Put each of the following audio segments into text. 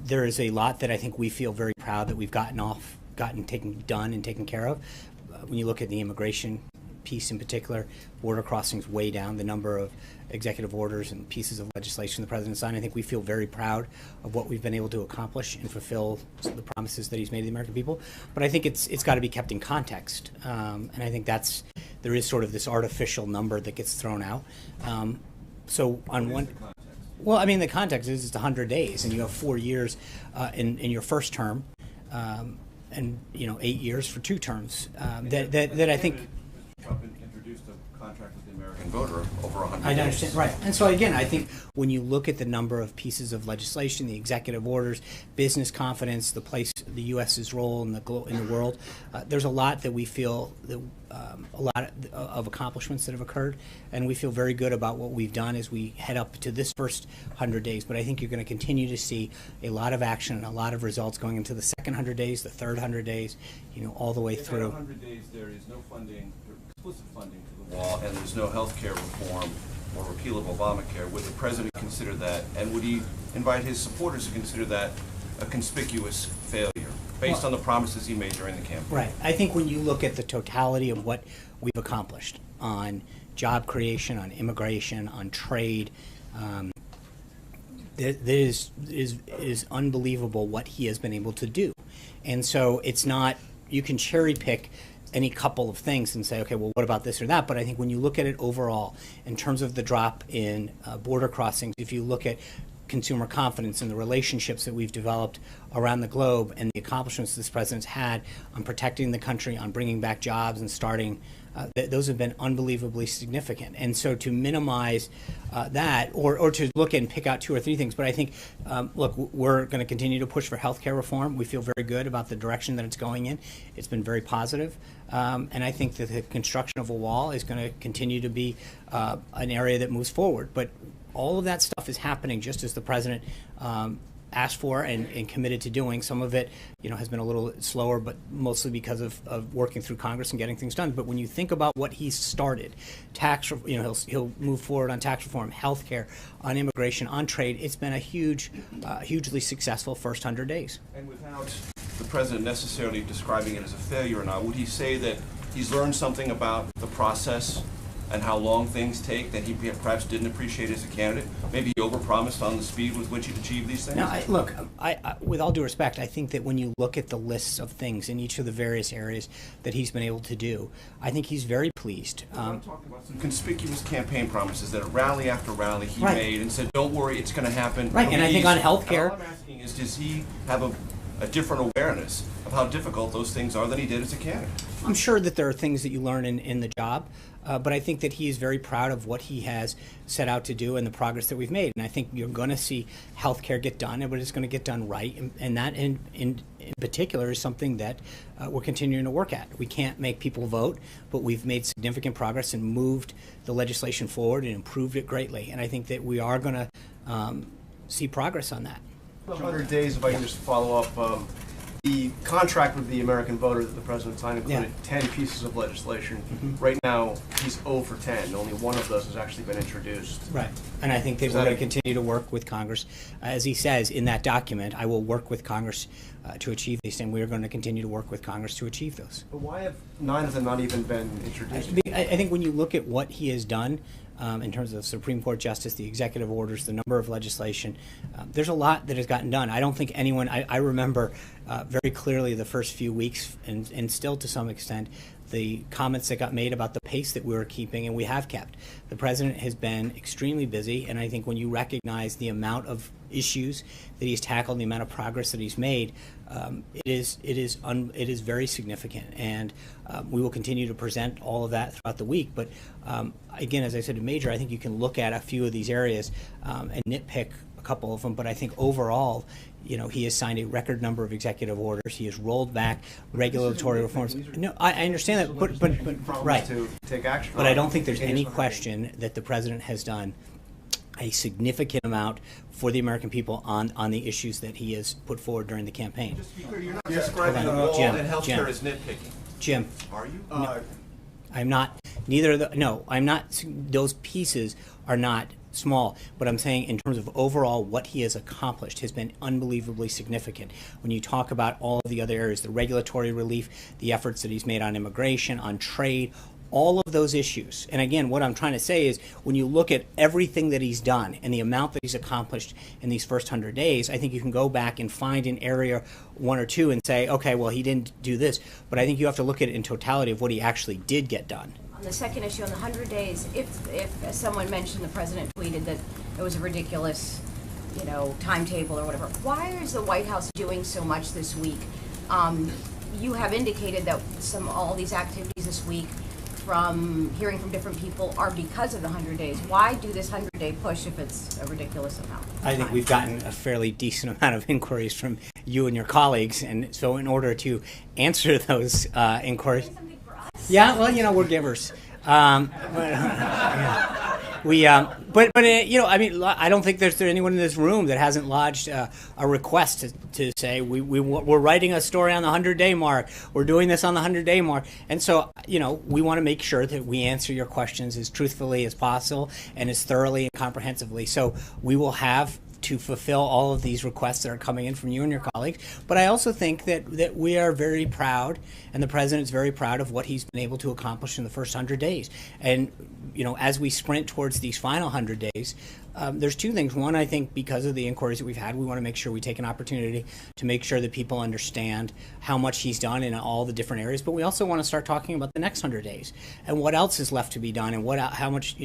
there is a lot that I think we feel very proud that we've done and taken care of. When you look at the immigration piece in particular, border crossings way down, the number of executive orders and pieces of legislation the president signed. I think we feel very proud of what we've been able to accomplish and fulfill the promises that he's made to the American people. But I think it's got to be kept in context, and I think there is sort of this artificial number that gets thrown out. So on one. Well, I mean, the context is it's 100 days, and you have 4 years in your first term, and 8 years for 2 terms. That I think. Trump introduced a contract with the American voter over 100 I days. understand, right. And so again, I think when you look at the number of pieces of legislation, the executive orders, business confidence, the U.S.'s role in the world, there's a lot that we feel that a lot of accomplishments that have occurred, and we feel very good about what we've done as we head up to this first 100 days. But I think you're going to continue to see a lot of action and a lot of results going into the second 100 days, the third 100 days, all the way through. In 100 days, there is no funding, explicit funding to the wall, and there's no health care reform or repeal of Obamacare. Would the president consider that, and would he invite his supporters to consider that a conspicuous failure based on the promises he made during the campaign? Right. I think when you look at the totality of what we've accomplished on job creation, on immigration, on trade, it is unbelievable what he has been able to do. And so it's not, you can cherry pick any couple of things and say, okay, well, what about this or that? But I think when you look at it overall, in terms of the drop in border crossings, if you look at consumer confidence and the relationships that we've developed around the globe and the accomplishments this president's had on protecting the country, on bringing back jobs and starting, those have been unbelievably significant. And so to minimize that, or to look and pick out 2 or 3 things, but I think, look, we're going to continue to push for health care reform. We feel very good about the direction that it's going in. It's been very positive. And I think that the construction of a wall is going to continue to be an area that moves forward. But all of that stuff is happening just as the president asked for and committed to doing. Some of it, has been a little slower, but mostly because of working through Congress and getting things done. But when you think about what he's started, he'll move forward on tax reform, health care, on immigration, on trade. It's been a hugely successful first 100 days. And without the president necessarily describing it as a failure or not, would he say that he's learned something about the process and how long things take that he perhaps didn't appreciate as a candidate? Maybe he overpromised on the speed with which he'd achieve these things? Now, look, with all due respect, I think that when you look at the lists of things in each of the various areas that he's been able to do, I think he's very pleased. I'm talking about some conspicuous campaign promises that rally after rally he Right. made and said, don't worry, it's going to happen. Right, and I think on health care. All I'm asking is, does he have a different awareness of how difficult those things are than he did as a candidate? I'm sure that there are things that you learn in the job, but I think that he is very proud of what he has set out to do and the progress that we've made. And I think you're going to see healthcare get done, but it's going to get done right. And that, in particular, is something that we're continuing to work at. We can't make people vote, but we've made significant progress and moved the legislation forward and improved it greatly. And I think that we are going to see progress on that. 100 days, if I can just follow up. The contract with the American voter that the president signed included 10 pieces of legislation. Mm-hmm. Right now, he's 0 for 10. Only one of those has actually been introduced. Right. And I think that we're going to continue to work with Congress. As he says in that document, I will work with Congress to achieve these, and we are going to continue to work with Congress to achieve those. But why have 9 of them not even been introduced? I think when you look at what he has done, in terms of Supreme Court justice, the executive orders, the number of legislation, there's a lot that has gotten done. I don't think anyone, I remember very clearly the first few weeks, and still to some extent, the comments that got made about the pace that we were keeping, and we have kept. The president has been extremely busy, and I think when you recognize the amount of issues that he's tackled, the amount of progress that he's made, it is very significant, and we will continue to present all of that throughout the week. But again, as I said to Major, I think you can look at a few of these areas and nitpick a couple of them, but I think overall, he has signed a record number of executive orders. He has rolled back regulatory reforms. No, I understand that, but right. To take action. But I don't think there's any question that the president has done a significant amount for the American people on the issues that he has put forward during the campaign. Just to be clear, you're not describing the wall and healthcare as nitpicking. Jim. Are you? No, I'm not. Neither of the. No, I'm not. Those pieces are not small, but I'm saying in terms of overall what he has accomplished has been unbelievably significant. When you talk about all of the other areas, the regulatory relief, the efforts that he's made on immigration, on trade, all of those issues. And again, what I'm trying to say is when you look at everything that he's done and the amount that he's accomplished in these first 100 days, I think you can go back and find an area, one or two, and say, okay, well, he didn't do this. But I think you have to look at it in totality of what he actually did get done. On the second issue, on the 100 days, if as someone mentioned, the president tweeted that it was a ridiculous, timetable or whatever, why is the White House doing so much this week? You have indicated that all these activities this week, from hearing from different people, are because of the 100 days. Why do this 100-day push if it's a ridiculous amount of I think time? we've gotten a fairly decent amount of inquiries from you and your colleagues, and so in order to answer those inquiries, Something for us? yeah, well, we're givers. I mean, I don't think there's anyone in this room that hasn't lodged a request to say we're writing a story on the 100-day mark. We're doing this on the 100-day mark, and so we want to make sure that we answer your questions as truthfully as possible and as thoroughly and comprehensively. So we will have to fulfill all of these requests that are coming in from you and your colleagues. But I also think that we are very proud, and the president's very proud of what he's been able to accomplish in the first 100 days. And, as we sprint towards these final 100 days, there's two things. One, I think because of the inquiries that we've had, we want to make sure we take an opportunity to make sure that people understand how much he's done in all the different areas. But we also want to start talking about the next 100 days and what else is left to be done and how much,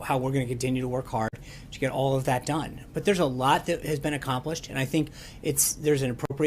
how we're going to continue to work hard to get all of that done. But there's a lot that has been accomplished, and I think there's an appropriate